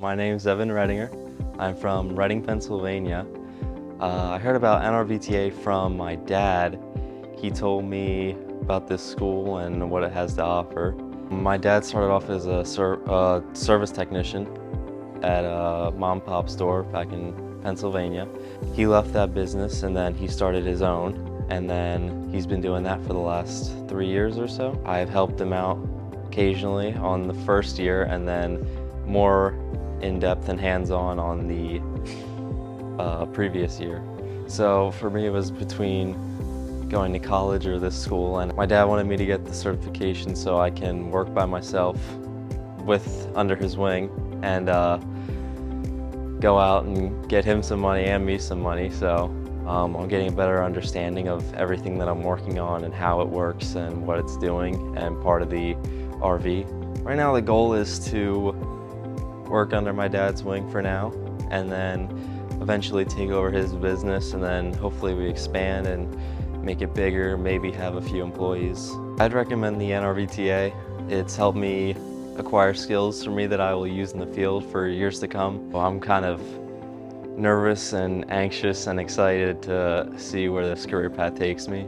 My name's Evan Redinger. I'm from Reading, Pennsylvania. I heard about NRVTA from my dad. He told me about this school and what it has to offer. My dad started off as a service technician at a mom and pop store back in Pennsylvania. He left that business and then he started his own, and then he's been doing that for the last 3 years or so. I've helped him out occasionally on the first year, and then more in-depth and hands-on on the previous year. So for me, it was between going to college or this school, and my dad wanted me to get the certification so I can work by myself under his wing and go out and get him some money and me some money. So I'm getting a better understanding of everything that I'm working on and how it works and what it's doing, and part of the RV. Right now the goal is to work under my dad's wing for now, and then eventually take over his business, and then hopefully we expand and make it bigger, maybe have a few employees. I'd recommend the NRVTA. It's helped me acquire skills for me that I will use in the field for years to come. Well, I'm kind of nervous and anxious and excited to see where this career path takes me.